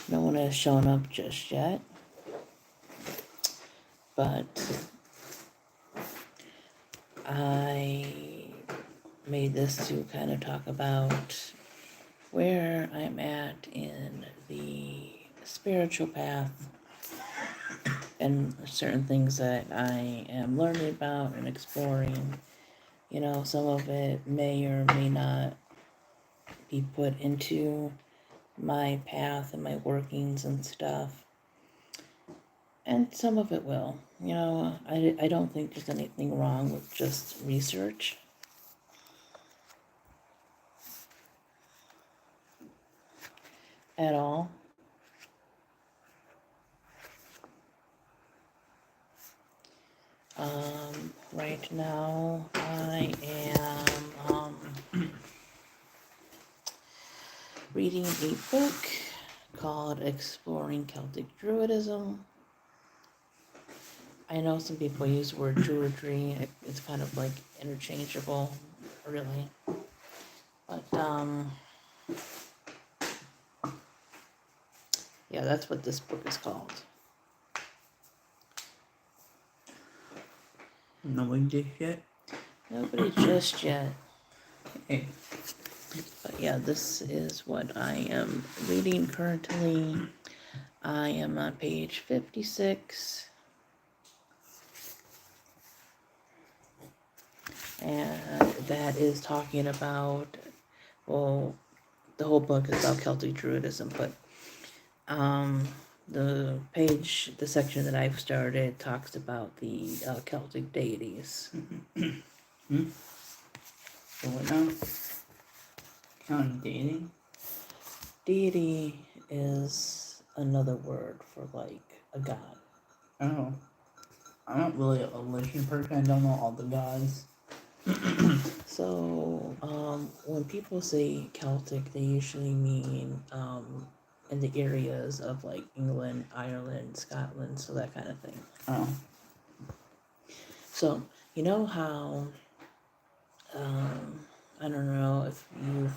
No one has shown up just yet, but I made this to kind of talk about where I'm at in the spiritual path and certain things that I am learning about and exploring. You know, some of it may or may not be put into my path and my workings and stuff. And some of it will. You know, I don't think there's anything wrong with just research at all. Right now I am reading a book called Exploring Celtic Druidism. I know some people use the word druidry. It's kind of like interchangeable, really. But yeah, that's what this book is called. Nobody just yet? Nobody just yet. Hey. But yeah, this is what I am reading currently. I am on page 56. And that is talking about, well, the whole book is about Celtic Druidism, but the section that I've started talks about the Celtic deities. So what now? Counting dating? Deity is another word for like a god. Oh. I'm not really a religion person. I don't know all the gods. So, when people say Celtic, they usually mean in the areas of like England, Ireland, Scotland, so that kind of thing. Oh. So, you know how, I don't know if you've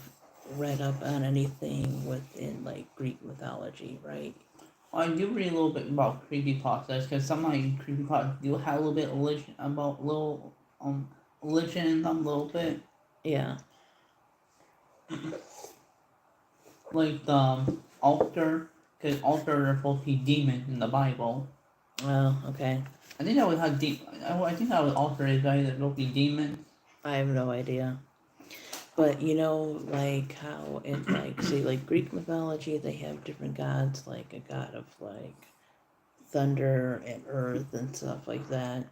read up on anything within like Greek mythology, right? Well, I do read a little bit about creepypastas because some like creepypastas do have a little bit of religion about religion in them a little bit. Yeah. Like the altar, because altar are supposed to be demons in the Bible. Oh, okay. I think that was how I think that was altar is either supposed to be demons. I have no idea. But you know, like how in like say like Greek mythology, they have different gods, like a god of like thunder and earth and stuff like that.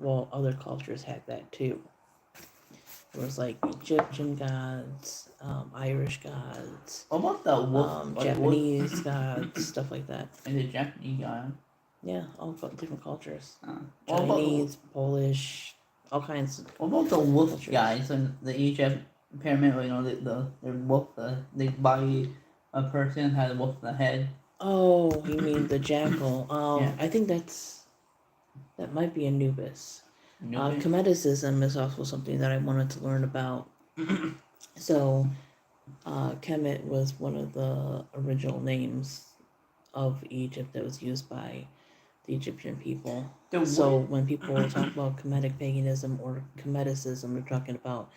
Well, other cultures had that too. There was like Egyptian gods, Irish gods, What about the wolf? Like wolf? Japanese gods, stuff like that. And the Japanese god. Yeah, all different cultures. What about Chinese, Polish, all kinds of what about the wolf cultures. guys and the Egypt pyramid? You know the wolf. They body a person had a wolf in the head. Oh, you mean the jackal? Yeah. I think that might be Anubis. Anubis? Chemeticism is also something that I wanted to learn about. So, Kemet was one of the original names of Egypt that was used by the Egyptian people. So when people talk about Kemetic paganism or Chemeticism, they're talking about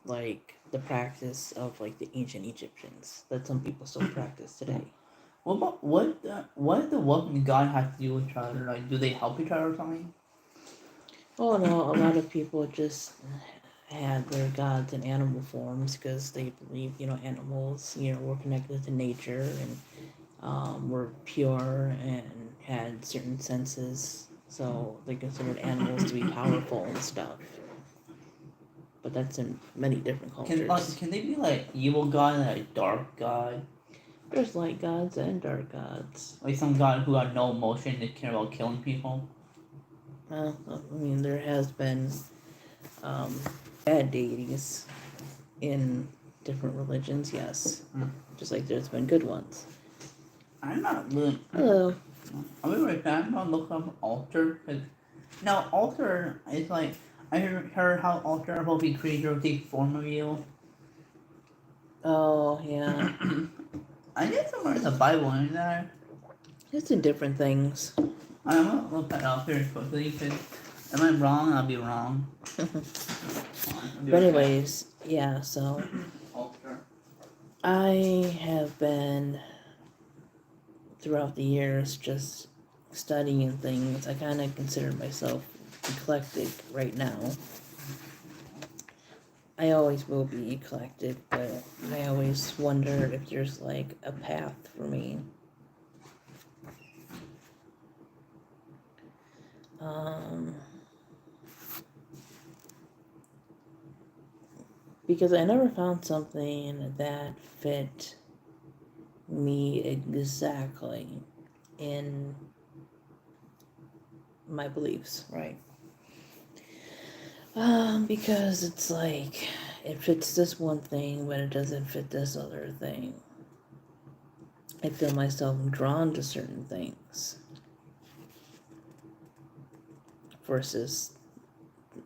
like the practice of like the ancient Egyptians that some people still practice today. What about what the wolf and the god have to do with each other? Like, do they help each other or something? Oh no, a lot of people just had their gods in animal forms because they believe, you know, animals, you know, were connected to nature and were pure and had certain senses, so they considered animals to be powerful and stuff. But that's in many different cultures. Can they be like evil god and like dark god? There's light gods and dark gods. Like some god who had no emotion, they care about killing people. Well, I mean, there has been bad deities in different religions, yes. Just like there's been good ones. I'm not really. Hello. I'll be right back. I'm gonna look up altar. Now, altar is like I heard how altar will be creature will take form of you. Oh, yeah. I did somewhere in the Bible, ain't there? It's in different things. I'm gonna look that up here quickly, because am I wrong? I'll be wrong. But anyways, yeah, so Oh, sure. I have been throughout the years just studying things. I kind of consider myself eclectic right now. I always will be eclectic, but I always wonder if there's like a path for me. Because I never found something that fit me exactly in my beliefs, right? Because it's like it fits this one thing, but it doesn't fit this other thing. I feel myself drawn to certain things versus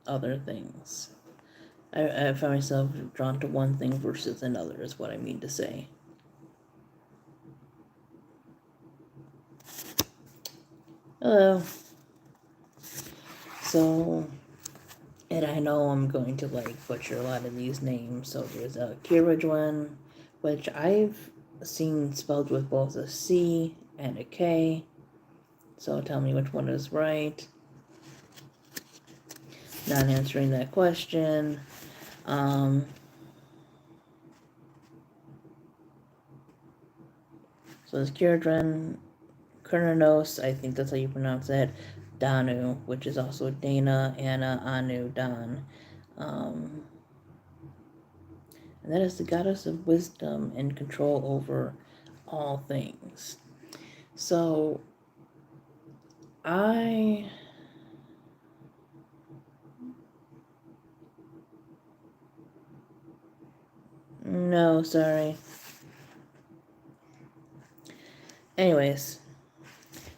other things. I find myself drawn to one thing versus another, is what I mean to say. Hello. So, and I know I'm going to like butcher a lot of these names. So there's a Kirijuan, which I've seen spelled with both a C and a K. So tell me which one is right. Not answering that question. So there's Kirijuan, Kurnanos, I think that's how you pronounce it. Danu, which is also Dana, Anna, Anu, Dan. And that is the goddess of wisdom and control over all things. So, no, sorry. Anyways,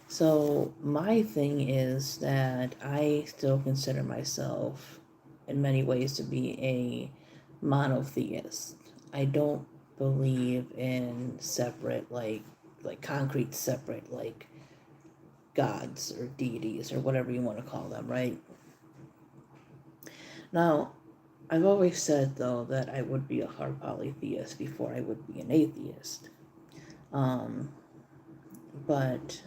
so my thing is that I still consider myself in many ways to be a monotheist. I don't believe in separate, like concrete separate, like gods or deities or whatever you want to call them, right? Now, I've always said, though, that I would be a hard polytheist before I would be an atheist. But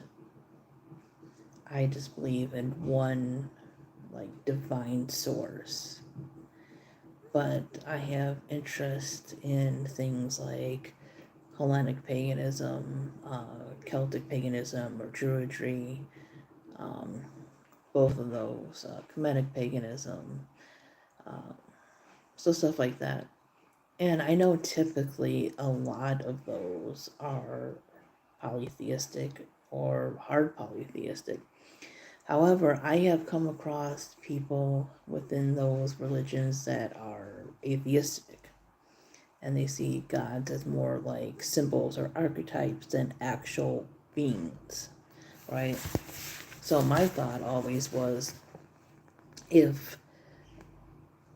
I just believe in one, like, divine source. But I have interest in things like Hellenic paganism, Celtic paganism, or Druidry, both of those, Kemetic paganism, so stuff like that. And I know typically a lot of those are polytheistic or hard polytheistic. However, I have come across people within those religions that are atheistic, and they see gods as more like symbols or archetypes than actual beings, right? So my thought always was, if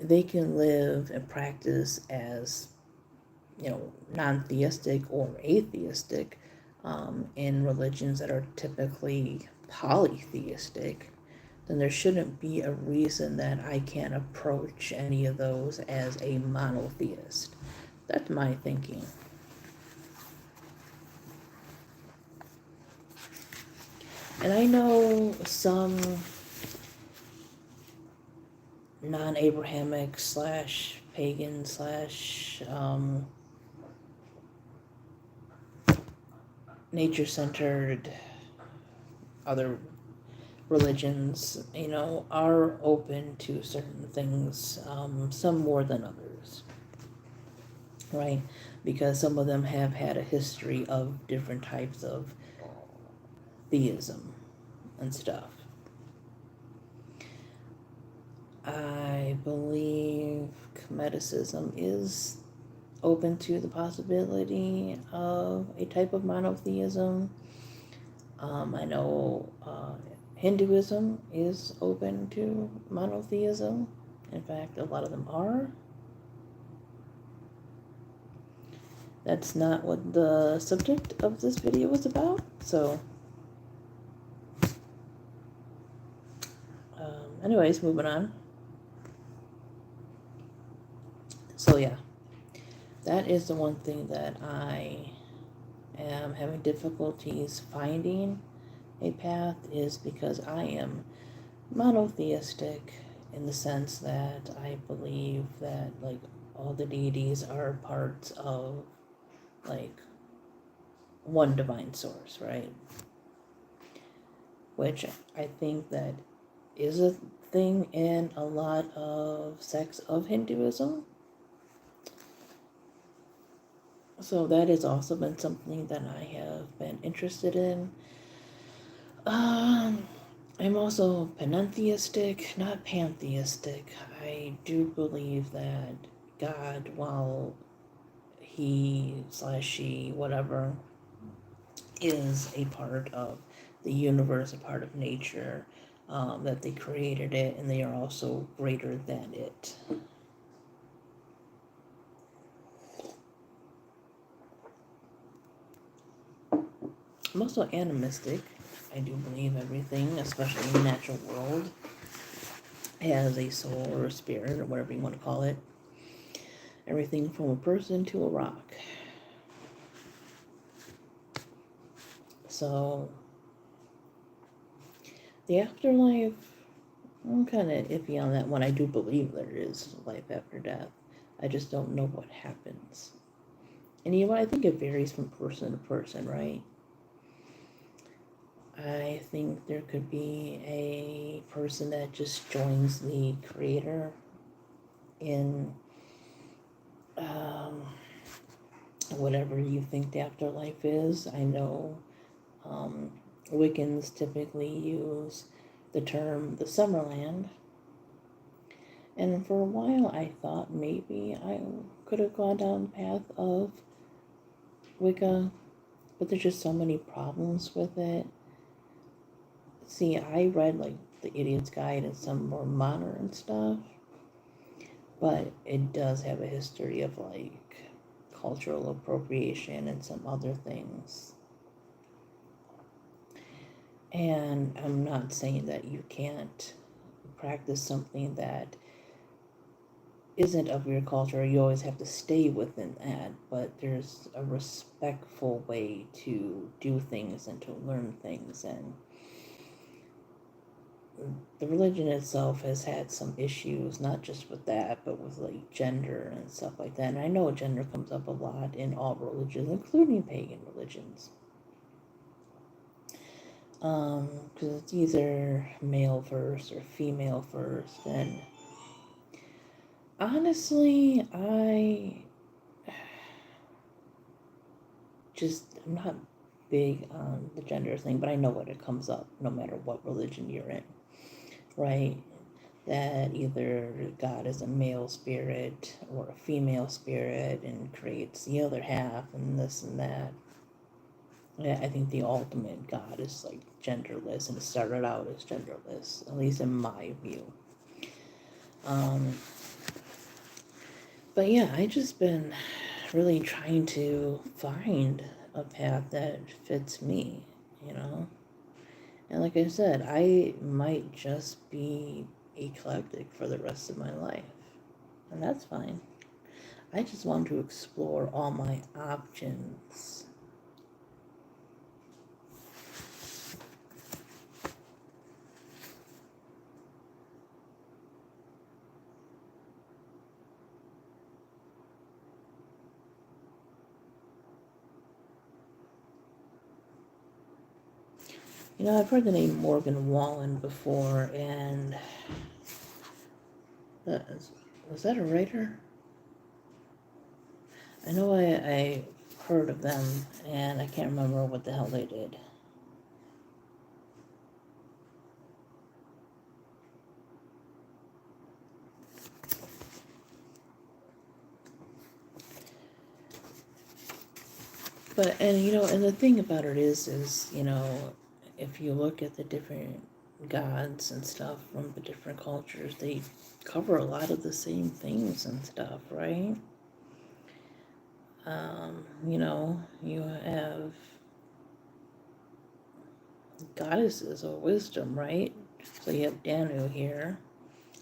they can live and practice as, non-theistic or atheistic, in religions that are typically polytheistic, then there shouldn't be a reason that I can't approach any of those as a monotheist. That's my thinking. And I know some non-Abrahamic / pagan / nature-centered other religions, are open to certain things, some more than others, right? Because some of them have had a history of different types of theism and stuff. I believe Kemeticism is open to the possibility of a type of monotheism. I know Hinduism is open to monotheism. In fact, a lot of them are. that's not what the subject of this video was about. So, anyways, moving on. So yeah, that is the one thing that I am having difficulties finding a path, is because I am monotheistic in the sense that I believe that like all the deities are parts of like one divine source, right? Which I think that is a thing in a lot of sects of Hinduism. So that has also been something that I have been interested in. I'm also panentheistic, not pantheistic. I do believe that God, while he / she, whatever, is a part of the universe, a part of nature, that they created it and they are also greater than it. I'm also animistic. I do believe everything, especially in the natural world, has a soul or a spirit or whatever you want to call it. Everything from a person to a rock. So, the afterlife, I'm kind of iffy on that one. I do believe there is life after death. I just don't know what happens. And you know what? I think it varies from person to person, right? I think there could be a person that just joins the creator in whatever you think the afterlife is. I know Wiccans typically use the term the Summerland. And for a while I thought maybe I could have gone down the path of Wicca, but there's just so many problems with it. See, I read like The Idiot's Guide and some more modern stuff, but it does have a history of like cultural appropriation and some other things. And I'm not saying that you can't practice something that isn't of your culture. You always have to stay within that, but there's a respectful way to do things and to learn things. And the religion itself has had some issues, not just with that, but with like gender and stuff like that. And I know gender comes up a lot in all religions, including pagan religions. Because it's either male first or female first. And honestly, I'm not big on the gender thing, but I know what it comes up no matter what religion you're in, right? That either God is a male spirit or a female spirit and creates the other half and this and that. Yeah, I think the ultimate God is like genderless, and it started out as genderless, at least in my view. But yeah, I just been really trying to find a path that fits me, you know? And like I said, I might just be eclectic for the rest of my life. And that's fine. I just want to explore all my options. You know, I've heard the name Morgan Wallen before, and was that a writer? I know I heard of them, and I can't remember what the hell they did. But, and you know, and the thing about it is, you know, if you look at the different gods and stuff from the different cultures, they cover a lot of the same things and stuff, right? You have goddesses of wisdom, right? So you have Danu here.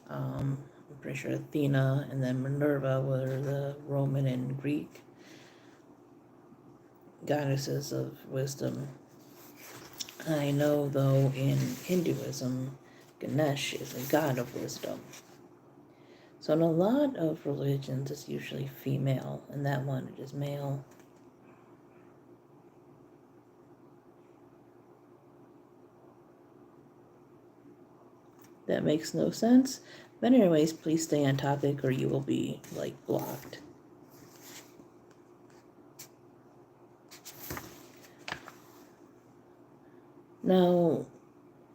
I'm pretty sure Athena and then Minerva were the Roman and Greek goddesses of wisdom. I know, though, in Hinduism, Ganesh is a god of wisdom. So in a lot of religions, it's usually female, and that one it is male. That makes no sense. But anyways, please stay on topic or you will be, blocked. Now,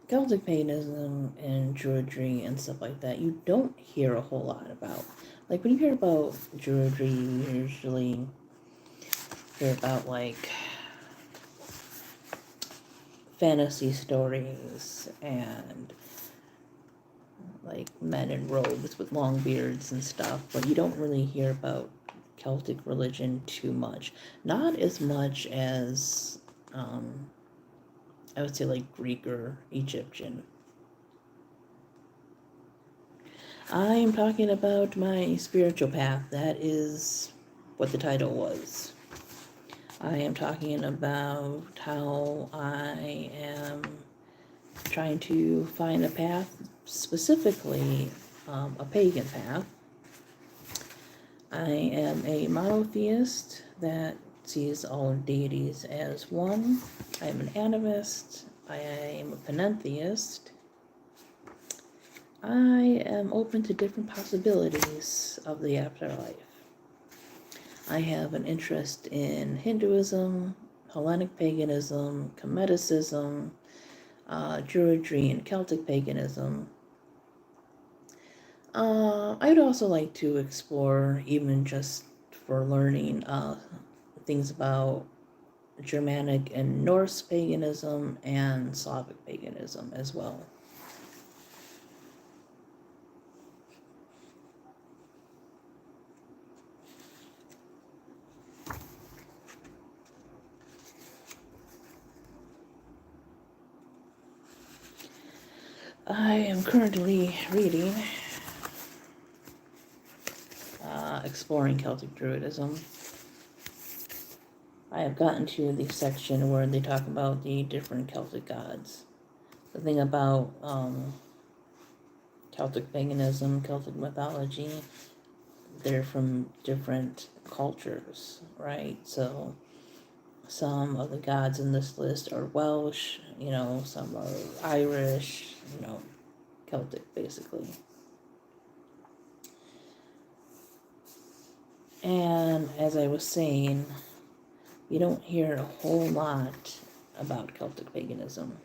Celtic paganism and Druidry and stuff like that, you don't hear a whole lot about. Like, when you hear about Druidry, you usually hear about, fantasy stories and, men in robes with long beards and stuff, but you don't really hear about Celtic religion too much. Not as much as, I would say, Greek or Egyptian. I'm talking about my spiritual path. That is what the title was. I am talking about how I am trying to find a path, specifically a pagan path. I am a monotheist that sees all deities as one. I am an animist. I am a panentheist. I am open to different possibilities of the afterlife. I have an interest in Hinduism, Hellenic paganism, Cometicism, Druidry, and Celtic paganism. I'd also like to explore, even just for learning, things about Germanic and Norse paganism and Slavic paganism as well. I am currently reading Exploring Celtic Druidism. I have gotten to the section where they talk about the different Celtic gods. The thing about Celtic paganism, Celtic mythology, they're from different cultures, right? So some of the gods in this list are Welsh, some are Irish, Celtic basically. And as I was saying, you don't hear a whole lot about Celtic paganism.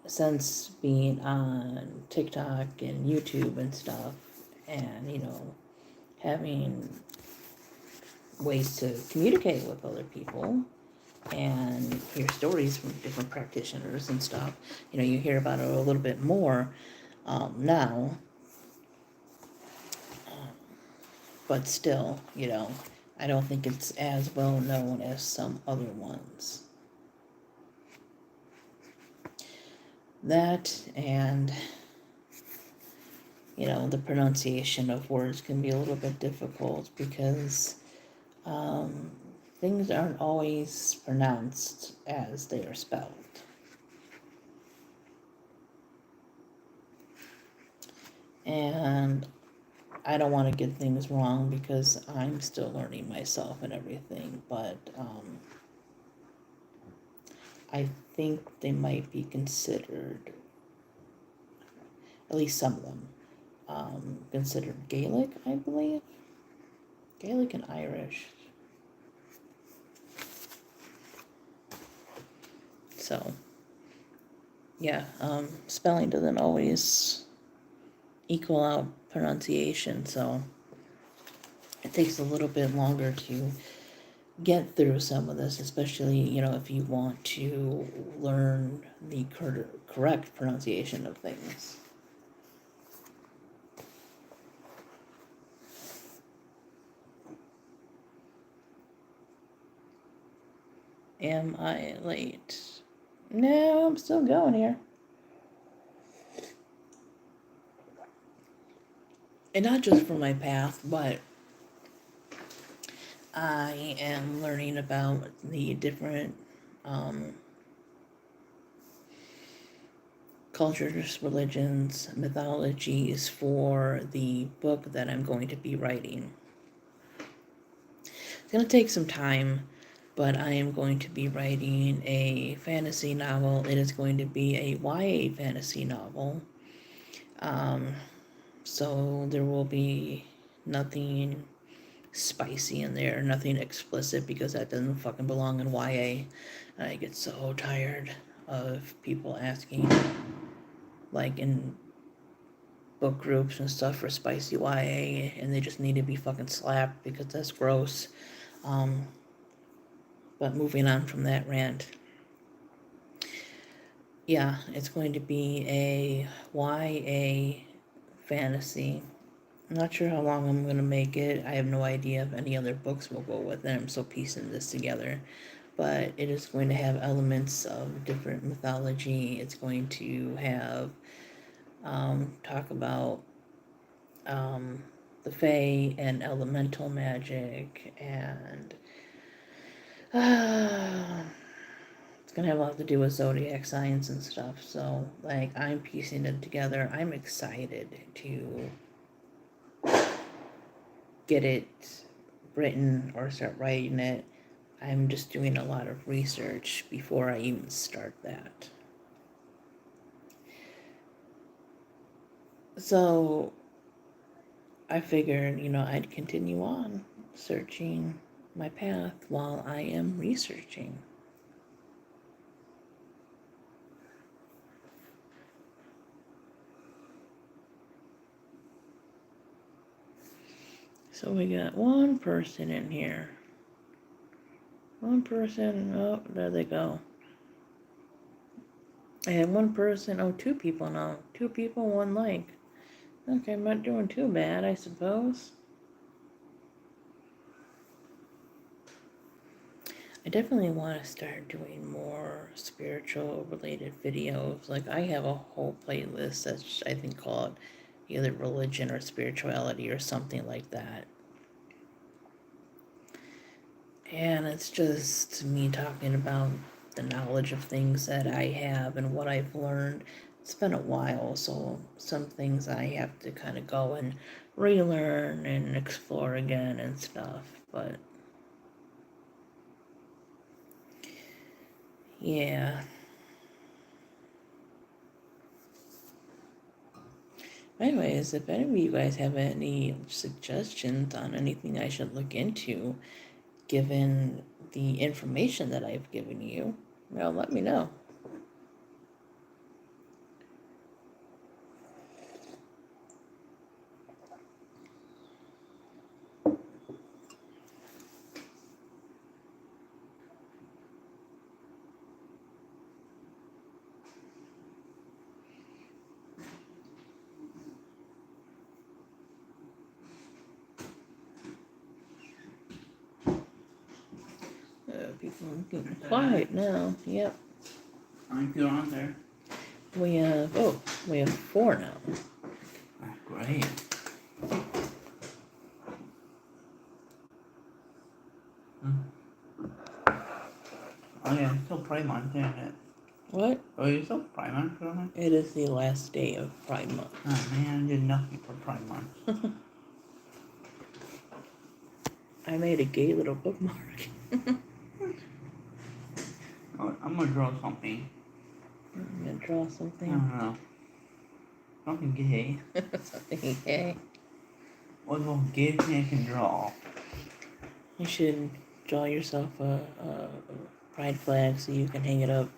Since being on TikTok and YouTube and stuff, and, having ways to communicate with other people and hear stories from different practitioners and stuff, you hear about it a little bit more now. But still, I don't think it's as well known as some other ones. That and, the pronunciation of words can be a little bit difficult because things aren't always pronounced as they are spelled. And I don't want to get things wrong because I'm still learning myself and everything, but I think they might be considered, at least some of them, considered Gaelic, I believe. Gaelic and Irish. So, yeah, spelling doesn't always equal out pronunciation, so it takes a little bit longer to get through some of this, especially, if you want to learn the correct pronunciation of things. am I late? No, I'm still going here. And not just for my path, but I am learning about the different cultures, religions, mythologies for the book that I'm going to be writing. It's going to take some time, but I am going to be writing a fantasy novel. It is going to be a YA fantasy novel. So there will be nothing spicy in there, nothing explicit, because that doesn't fucking belong in YA. And I get so tired of people asking, like in book groups and stuff, for spicy YA, and they just need to be fucking slapped because that's gross. But moving on from that rant. Yeah, it's going to be a YA fantasy. I'm not sure how long I'm going to make it. I have no idea if any other books will go with it. I'm still piecing this together. But it is going to have elements of different mythology. It's going to have talk about the Fae and elemental magic, and it's gonna have a lot to do with zodiac signs and stuff. So, like, I'm piecing it together. I'm excited to get it written or start writing it. I'm just doing a lot of research before I even start that. So I figured, I'd continue on searching my path while I am researching. So we got one person in here. One person, oh, there they go. I had one person, oh, two people now. Two people, one like. Okay, I'm not doing too bad, I suppose. I definitely want to start doing more spiritual related videos. Like, I have a whole playlist that's, I think, called either religion or spirituality or something like that. And it's just me talking about the knowledge of things that I have and what I've learned. It's been a while, so some things I have to kind of go and relearn and explore again and stuff. But yeah. Anyways, if any of you guys have any suggestions on anything I should look into, given the information that I've given you, well, let me know. People are getting quiet now. Yep. How many people are on there? We have 4 now. Great. Oh yeah, it's still Pride Month, isn't it? What? Oh, it's still Pride Month, isn't it? It is the last day of Pride Month. Oh man, I did nothing for Pride Month. I made a gay little bookmark. Oh, I'm gonna draw something. I'm gonna draw I something. don't know. Something gay. Something gay. What's the most gay thing I can draw? You should draw yourself a pride flag so you can hang it up.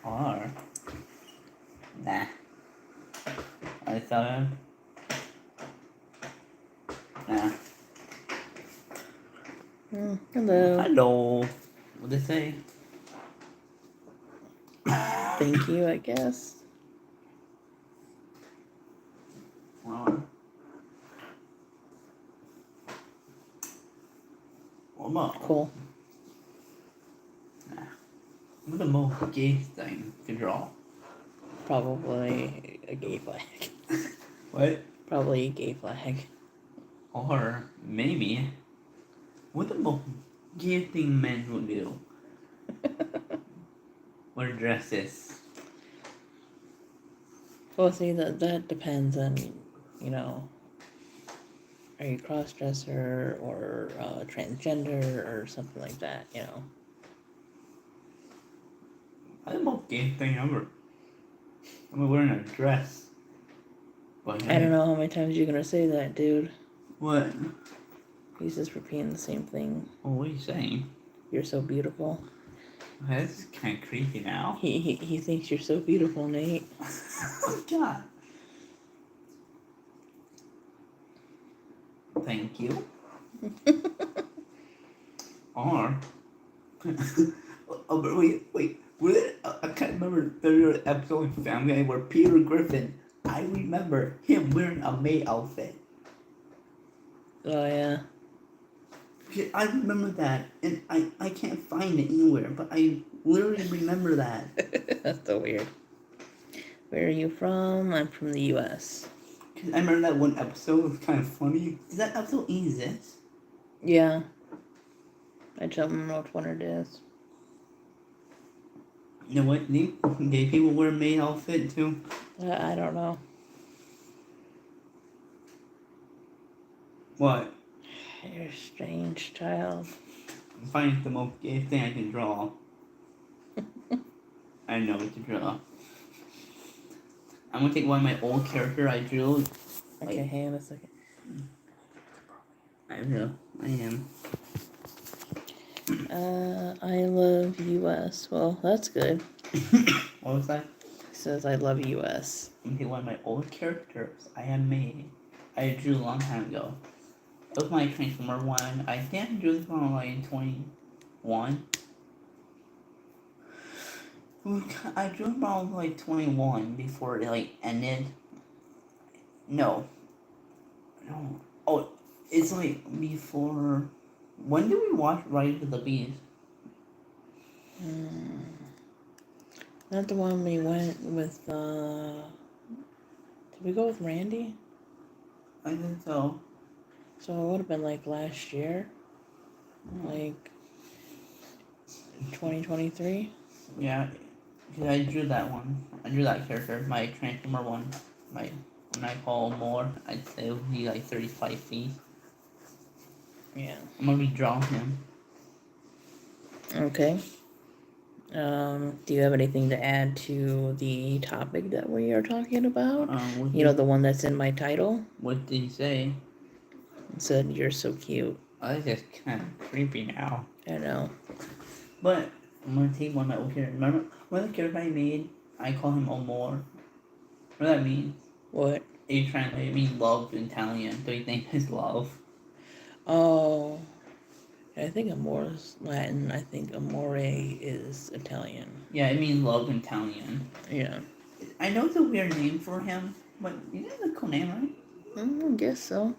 Or nah. I thought nah. Hello. Hello. What'd they say? Thank you, I guess. What about? Cool. What's the most gay thing to draw? Probably a gay flag. What? Probably a gay flag. Or maybe, what the most gay thing men would do? Wear dresses. Well, see, that depends on, you know, are you cross-dresser or transgender or something like that, you know. What's the most gay thing ever? I'm wearing a dress. But I don't know how many times you're gonna say that, dude. What? He's just repeating the same thing. Well, what are you saying? You're so beautiful. That's kind of creepy now. He thinks you're so beautiful, Nate. Oh, God. Thank you. Or. Oh, but wait. I can't remember the episode of Family Guy where Peter Griffin. I remember him wearing a May outfit. Oh yeah. Yeah, I remember that, and I can't find it anywhere, but I literally remember that. That's so weird. Where are you from? I'm from the U.S. Cause I remember that one episode was kind of funny. Does that episode exist? Yeah. I don't know which one it is. You know what? Gay people wear May outfit too. I don't know. What? You're a strange child. I'm finding the most gay thing I can draw. I know what to draw. I'm gonna take one of my old character I drew. Okay, Like- hang on a second. I know. I am. I love U.S. Well, that's good. What was that? It says I love U.S. I'm gonna take one of my old characters I had made. I drew a long time ago. It was my Transformer one. I think I drew this one like 21. I drew it around like 21 before it like ended. No. Oh, it's like before. When did we watch Rise of the Beast? Not the one we went with, did we go with Randy? I think so. So it would have been like last year. Like 2023. Yeah, because I drew that one. I drew that character, my Transformer one. My when I call more, I'd say it would be like 35 feet. Yeah. I'm gonna redraw him. Okay. Do you have anything to add to the topic that we are talking about? You know, the one that's in my title? What did he say? It said, "You're so cute." I think that's kind of creepy now. I know. But I'm gonna take one of my old characters. Remember one of the characters I made? I call him Omor. What does that mean? What? You translate it means love in Italian. Do you think it's love? Oh. I think amore is Latin. I think amore is Italian. Yeah, it means love in Italian. Yeah. I know it's a weird name for him, but you know the cool name, right? I guess so.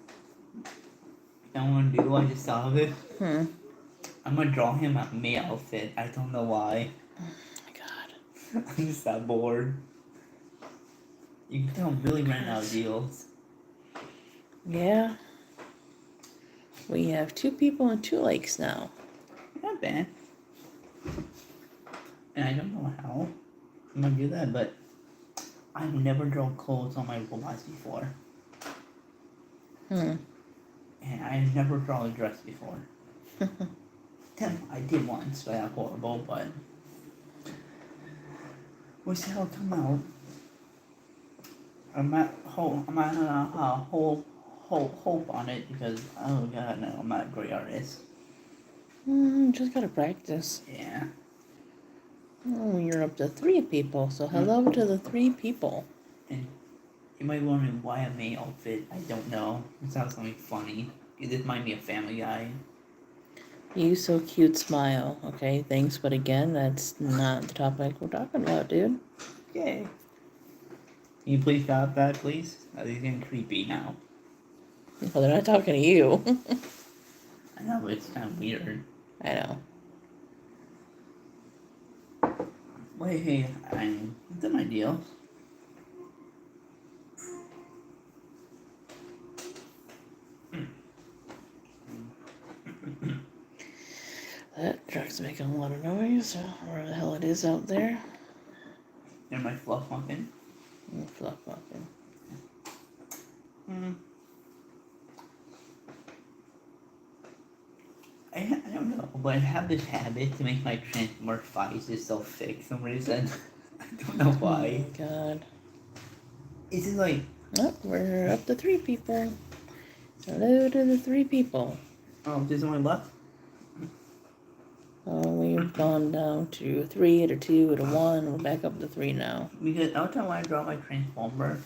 I don't want to do. I just thought of it. Hmm. I'm gonna draw him a May outfit. I don't know why. Oh my god. I'm just that bored. You can tell I'm really running out of deals. Yeah. We have 2 people and 2 lakes now. Not bad. And I don't know how I'm gonna do that, but I've never drawn clothes on my robots before. And I've never drawn a dress before. I did once, but that's horrible, but we'll see how it come out. I'm not hope on it because oh god no, I'm not a great artist. Just gotta practice. Yeah. Oh, you're up to 3 people, so hello to the 3 people. And you might wonder why a May outfit. I don't know. It sounds something funny. This might be a Family Guy. You so cute smile. Okay, thanks, but again, that's not the topic we're talking about, dude. Yay. Can you please stop that, please? These are getting creepy now. Well, they're not talking to you. I know, but it's kind of weird. I know. Wait, hey, I'm the ideal. That truck's making a lot of noise. Where the hell it is out there? Near my fluff pumpkin. Fluff muffin. I don't know, but I have this habit to make my Transformer faces so fake for some reason. I don't know why. Oh my god. Is it like, Oh, we're up to 3 people. Hello to the 3 people. oh, there's only left? We've gone down to 3 to 2 to 1. We're back up to 3 now. Because every time I draw my Transformer,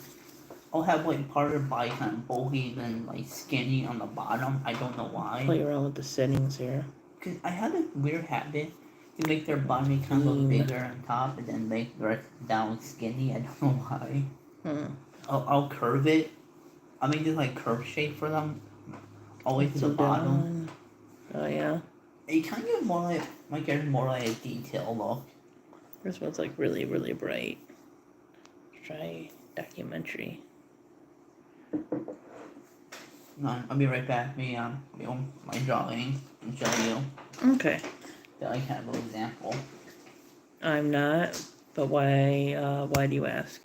I'll have like part of the body kind of bulky and like skinny on the bottom. I don't know why. Play around with the settings here. Cause I have a weird habit to make their body kind of look bigger on top and then make the rest down skinny. I don't know why. I'll curve it. I'll make this like curve shape for them, all the way to the bottom. Down. Oh yeah. It kind of more like there's more like a detail look. This one's like really, really bright. Try documentary. I'll be right back. Film my drawing and show you. Okay. That I have an example. I'm not, but why do you ask?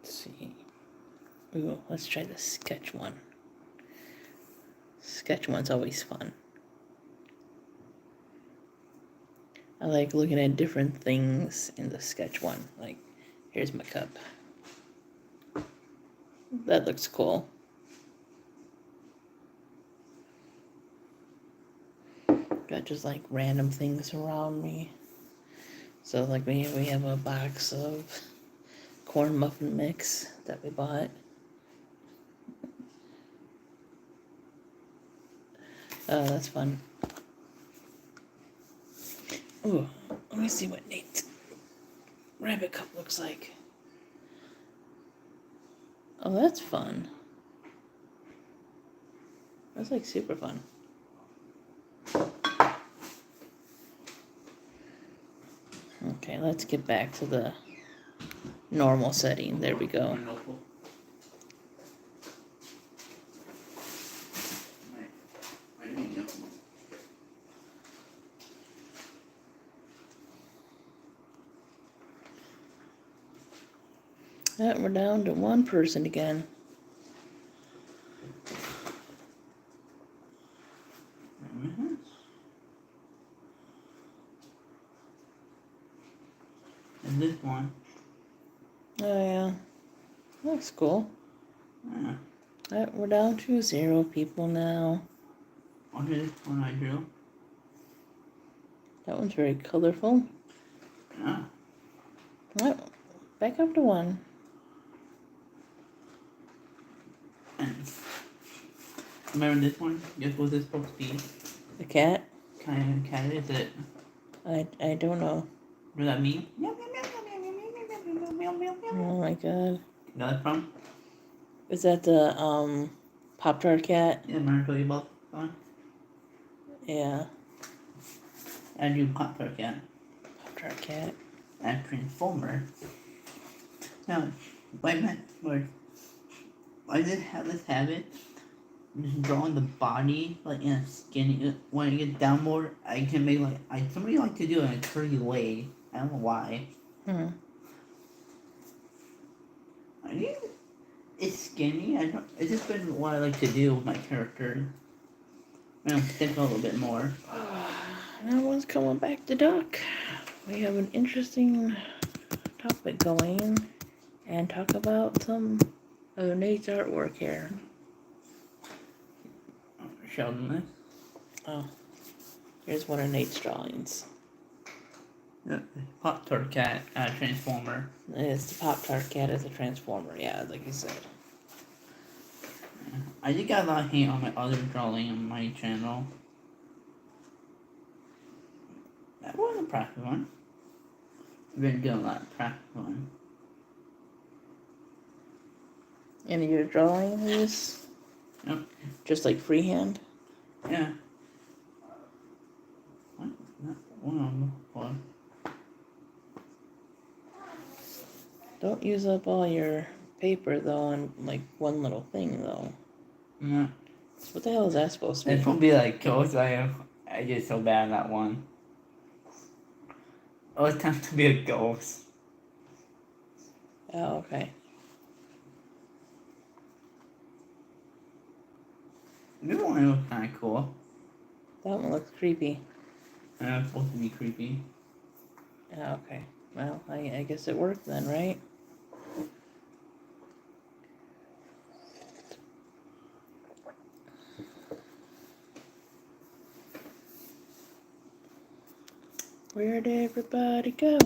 Let's see. Ooh, let's try the sketch one. Sketch one's always fun. I like looking at different things in the sketch one. Like, here's my cup. That looks cool. Got just like random things around me. So like we have a box of corn muffin mix that we bought. Oh, that's fun. Ooh, let me see what Nate's rabbit cup looks like. Oh, that's fun. That's like super fun. Okay, let's get back to the normal setting. There we go. We're down to 1 person again. And this one. Oh yeah, that's cool. Yeah. We're down to 0 people now. What is this one I drew? That one's very colorful. Yeah. Oh, back up to 1. And remember this one? Guess what this supposed to be? The cat? Kind of cat is it? I don't know. What does that mean? Oh my god. You know that from? Is that the Pop-Tart cat? Yeah, remember I told you about that one? Yeah. I drew Pop-Tart cat. Pop-Tart cat. And Transformer. Now, I did have this habit just drawing the body like in a skinny. When I get down more, I can make like somebody like to do it in a curly way. I don't know why. I think it's skinny. It's just been what I like to do with my character. I don't think a little bit more. Now one's coming back to Duck. We have an interesting topic going and talk about some of Nate's artwork here. Sheldon this. Oh, here's one of Nate's drawings. Yeah, Pop-Tart cat, Transformer. It's the Pop-Tart cat as a Transformer, yeah, like you said. I did got a lot of hate on my other drawing on my channel. That wasn't a practice one. I've been doing a lot of practice one. And you're drawing these? Yep. Just like freehand? Yeah. What? Not one of them. What? Don't use up all your paper though on like one little thing though. Yeah. What the hell is that supposed to It's be? supposed to be like ghost. I did so bad on that one. Oh, it's time to be a ghost. Oh, okay. This one was kind of cool. That one looks creepy. And it's supposed to be creepy. Oh, okay. Well, I guess it worked then, right? Where'd everybody go?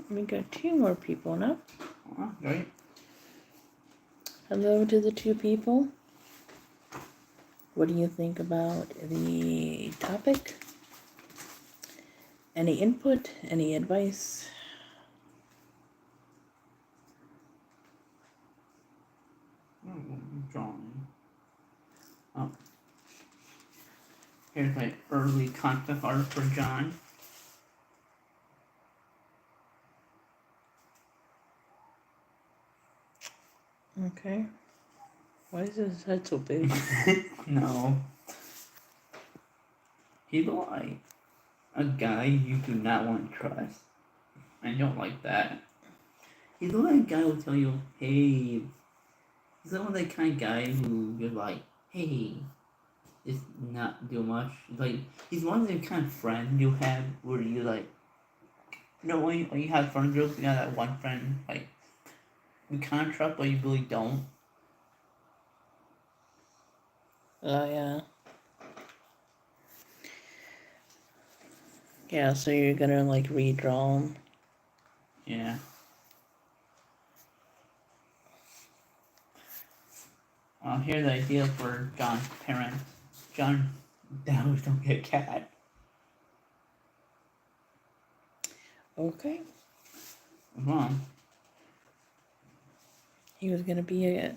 We got 2 more people now. Oh, great. Hello to the 2 people. What do you think about the topic? Any input? Any advice? Drawing. Oh. Here's my early concept art for John. Okay. Why is his head so big? No. He's like a guy you do not want to trust. I don't like that. He's the kind of guy who will tell you, hey. He's not that kind of guy who you're like, hey, just not do much. Like, he's one of the kind of friends you have where you like, you know, when you have friend groups, you got that one friend, like, you kind of trust, but you really don't. Oh, yeah. Yeah, so you're gonna, like, redraw them. Yeah. Here's the idea for John's parents. John, dogs don't get a cat. Okay. Wrong. He was gonna be a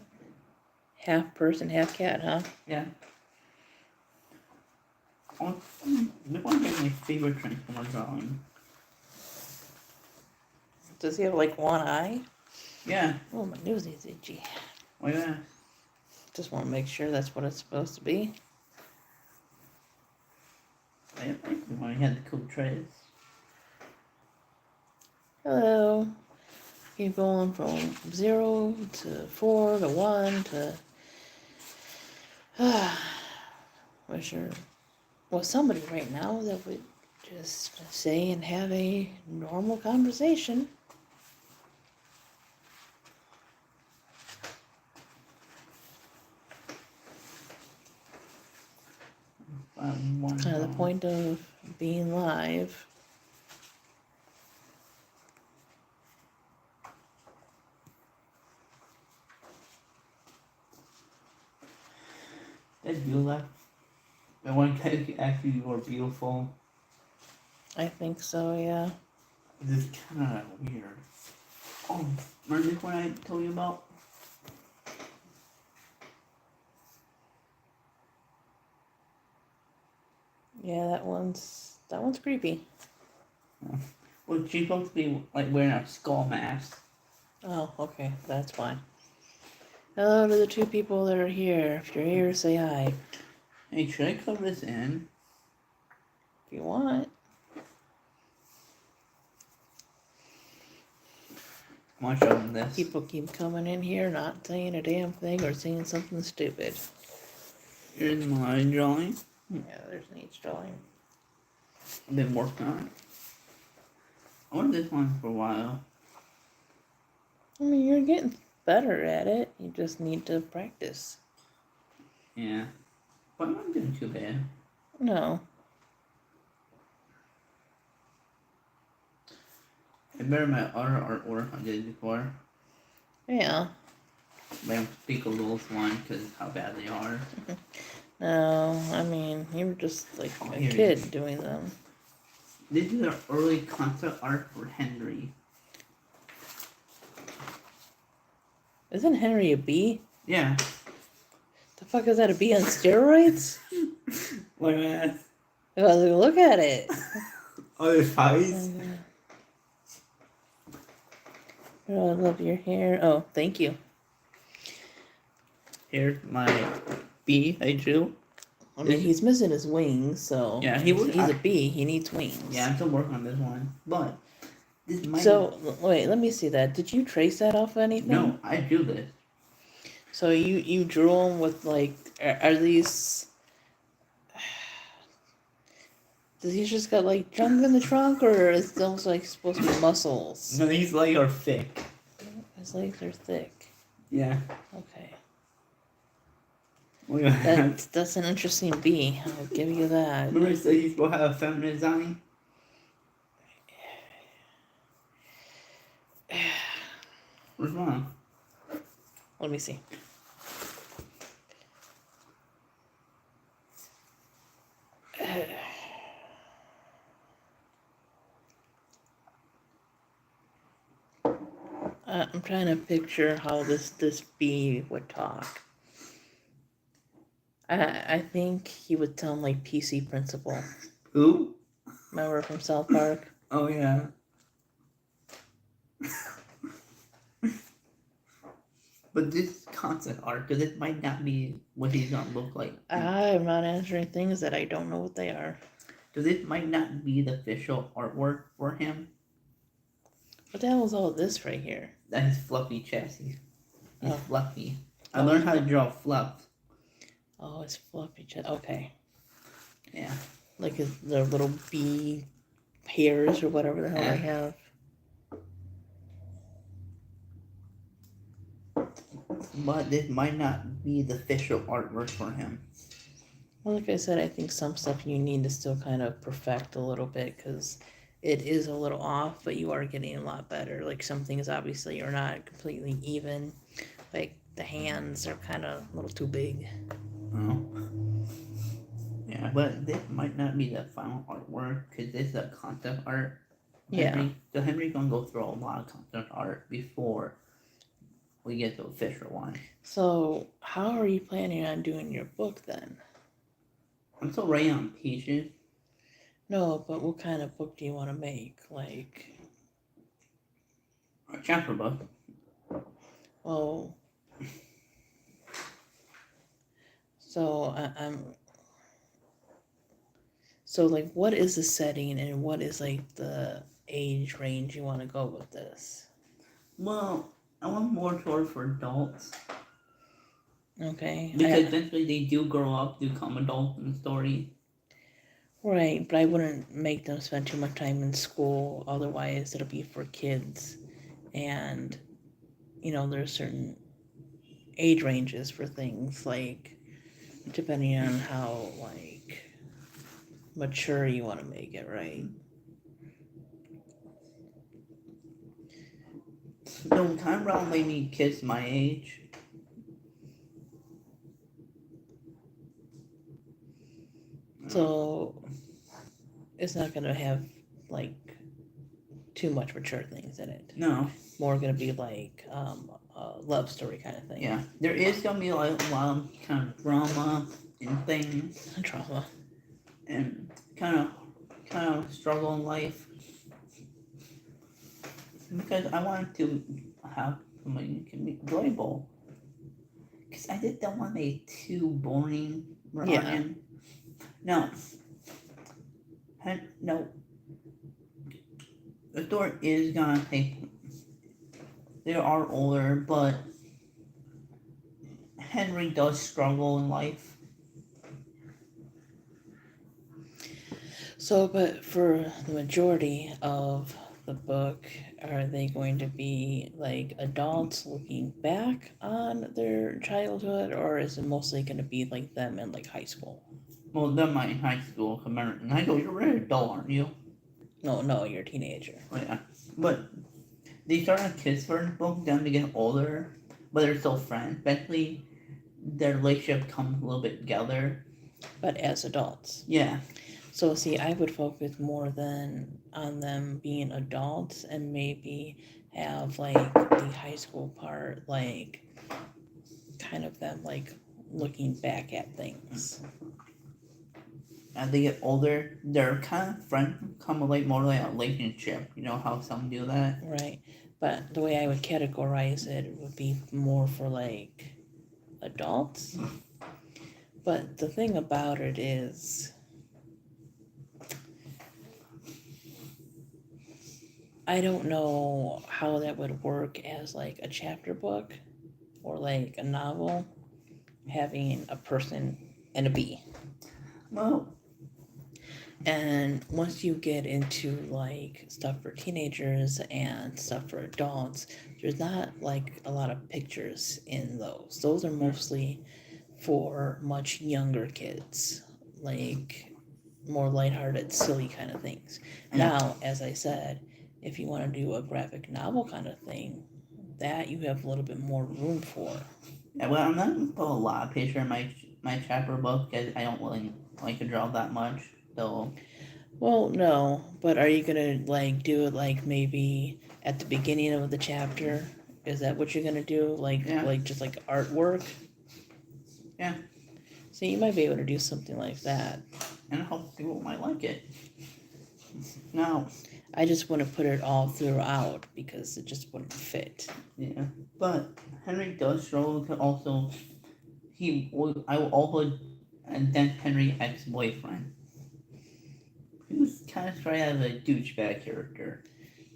half person, half cat, huh? Yeah. Oh, this one is my favorite Transformer drawing. Does he have, like, one eye? Yeah. Oh, my nose is itchy. Oh yeah. Just want to make sure that's what it's supposed to be. I like the one he had the cool trays. Hello. Keep going from 0 to 4 to 1 to... Wish there was somebody right now that would just say and have a normal conversation. One Kind of the drawing. point of being live. Did you left? The one guy actually you were beautiful. I think so, yeah. This is kind of weird. Oh, remember this one I told you about? Yeah, that one's creepy. Well, she's supposed to be like wearing a skull mask. Oh, okay, that's fine. Hello to the 2 people that are here. If you're here, say hi. Hey, should I cover this in? If you want. I want to show them this. People keep coming in here, not saying a damn thing or saying something stupid. Here's my drawing. Yeah, there's an each drawing. I've been working on it. I wanted this one for a while. I mean, you're getting better at it. You just need to practice. Yeah. But I'm not doing too bad. No. I better my other artwork I did before. Yeah. But I don't speak of those one because how bad they are. No, I mean, you were just like Oh, a here it kid doing them. This is the early concept art for Henry. Isn't Henry a bee? Yeah. The fuck is that, a bee on steroids? What am I at? Oh, look at it. Oh, there's pies? Oh, I love your hair. Oh, thank you. Here's my bee I drew. I mean, he's missing his wings, so Yeah, he's a bee. He needs wings. Yeah, I'm still working on this one. But this might So wait, let me see that. Did you trace that off anything? No, I drew this. So you drew them with like, are these? Does he just got like junk in the trunk, or is those like supposed to be muscles? No, these legs are thick. His legs are thick. Yeah. Okay. Look at that. That's an interesting bee. I'll give you that. Remember, so he's supposed to have a feminine design? What's wrong? Let me see. I'm trying to picture how this bee would talk. I think he would sound like PC Principal. Who? Remember from South Park? Oh, yeah. But this concept art, because it might not be what he's gonna look like. I'm not answering things that I don't know what they are. Because it might not be the official artwork for him. What the hell is all this right here? That is fluffy chassis. It's Oh. fluffy. I learned how to draw fluff. Oh, it's fluffy. Okay. Yeah. Like the little bee hairs or whatever the hell they have. But this might not be the official artwork for him. Well, like I said, I think some stuff you need to still kind of perfect a little bit because it is a little off, but you are getting a lot better. Like some things obviously are not completely even. Like the hands are kind of a little too big. Oh. Yeah, but this might not be the final artwork because this is a concept art. Yeah. So Henry's gonna go through a lot of concept art before we get the official one. So how are you planning on doing your book then? I'm still writing on pages. No, but what kind of book do you want to make? Like A chapter book. well, so I'm. So like, what is the setting and what is like the age range you want to go with this? Well, I want more toward for adults. Okay. Because eventually they do grow up, become adults in the story. Right, but I wouldn't make them spend too much time in school. Otherwise, it'll be for kids. And, you know, there's certain age ranges for things, like, depending on how, like, mature you want to make it, right? So kind of around maybe kids my age. So it's not going to have, like, too much mature things in it. No. More going to be, like, a love story kind of thing. Yeah. There is going to be like a lot of kind of drama and things. Drama. And kind of struggle in life. Because I wanted to have somebody who can be enjoyable. Because I just don't want a too boring Ryan. No. No. The story is gonna take. They are older, but Henry does struggle in life. So, but for the majority of the book, are they going to be like adults looking back on their childhood, or is it mostly going to be like them in like high school? Well, them in high school. In high school, you're already an adult, aren't you? No, you're a teenager. Oh, yeah. But they start as kids for the book, then they get older, but they're still friends. Eventually, their relationship comes a little bit together. but as adults. Yeah. So see, I would focus more than on them being adults and maybe have like the high school part, like kind of them like looking back at things. As they get older, they're kind of friend come like more like a relationship. You know how some do that? Right. But the way I would categorize it would be more for like adults. But the thing about it is, I don't know how that would work as like a chapter book or like a novel, having a person and a bee. Well, And once you get into like stuff for teenagers and stuff for adults, there's not like a lot of pictures in those. Those are mostly for much younger kids, like more lighthearted, silly kind of things. Yeah. Now, as I said, if you want to do a graphic novel kind of thing, that you have a little bit more room for. yeah, well, I'm not gonna put a lot of picture in my chapter book because I don't really like to draw that much. So Well, no, but are you gonna like do it like maybe at the beginning of the chapter? Is that what you're gonna do? Like Yeah. like just like artwork? Yeah. So you might be able to do something like that. and I hope people might like it. Now, I just want to put it all throughout because it just wouldn't fit. yeah, but Henry does struggle to also. I will also, and then Henry ex-boyfriend. He was kind of tried as a douchebag character.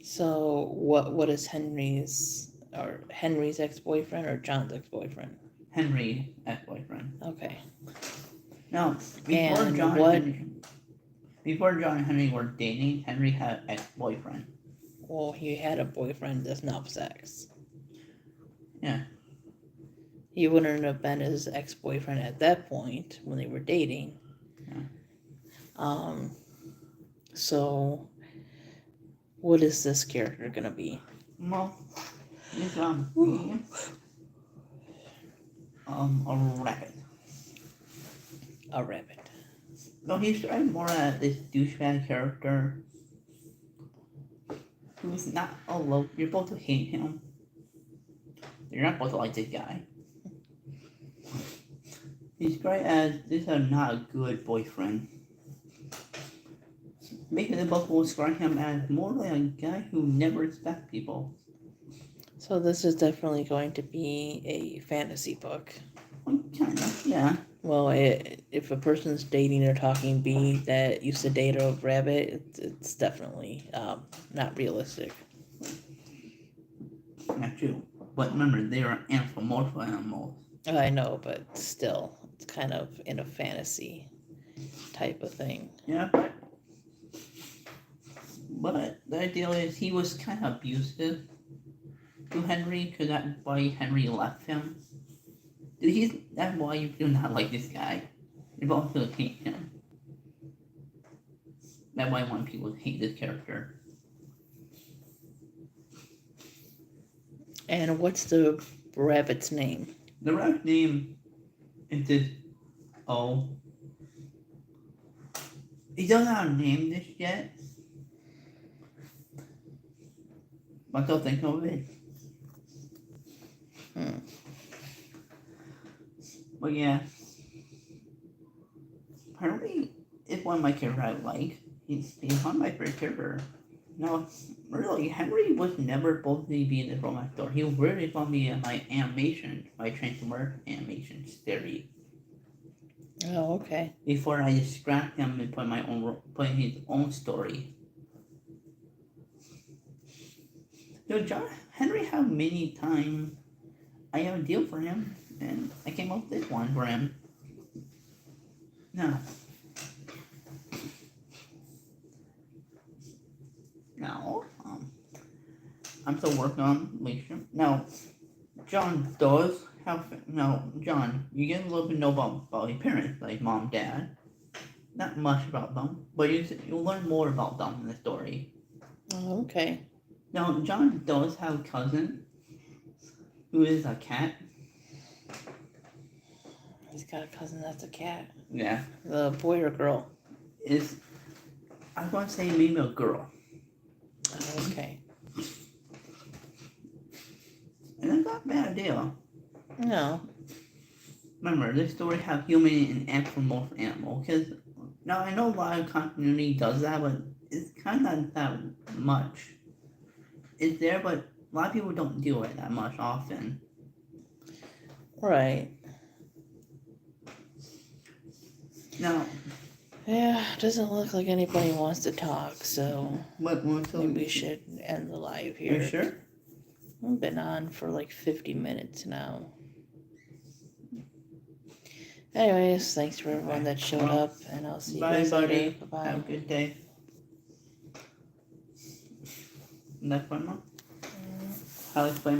So what is Henry's ex-boyfriend or John's ex-boyfriend? Henry ex-boyfriend. Okay. Now, And what- before John and Henry were dating, Henry had an ex-boyfriend. Well, he had a boyfriend that's not sex. Yeah. He wouldn't have been his ex-boyfriend at that point when they were dating. Yeah. So what is this character gonna be? Well, he's a rabbit. A rabbit. No, he's trying more at this douchebag character who's not alone. You're supposed to hate him. You're not supposed to like this guy. He's great as this is not a good boyfriend. Maybe the book will describe him as more like a guy who never respects people. So this is definitely going to be a fantasy book. Well, kind of, yeah. Well, if a person's dating or talking bee that used to date a rabbit, it's definitely not realistic. Not true. But remember, they are anthropomorphic animals. I know, but still, it's kind of in a fantasy type of thing. Yeah, but the idea is he was kind of abusive to Henry, because that's why Henry left him. That's why you do not like this guy. You also hate him. That's why I want people to hate this character. And what's the rabbit's name? The rabbit's name is this. Oh. He doesn't have a name this yet. But I'll think of it. But yeah. Henry is one of my characters I like. He's one of my favorite characters. No, really, Henry was never supposed to be in this romance story. He was really supposed to be in my animation, my Transformer animation series. Oh, okay. Before I just scrapped him and put his own story. So Henry had many times I have a deal for him, and I came up with this one for him. Now, I'm still working on relationship. Now, John does have John. You get a little bit know about your parents, like mom, dad. Not much about them, but you'll learn more about them in the story. Oh, okay. Now, John does have a cousin who is a cat. He's got a cousin that's a cat. Yeah. The boy or girl? I want to say maybe a girl. Okay. And that's not a bad deal. No. Remember, this story have human and anthropomorphic animal. Because now I know a lot of continuity does that, but it's kind of not that much. It's there, but a lot of people don't deal with it that much often. Right. Now, Yeah, doesn't look like anybody wants to talk, so what more to maybe we should end the live here. You sure? We've been on for like 50 minutes now. Anyways, thanks for everyone that showed up, and I'll see you Bye, guys buddy. later. Bye-bye. Have a good day. Next one, Mom? How to explain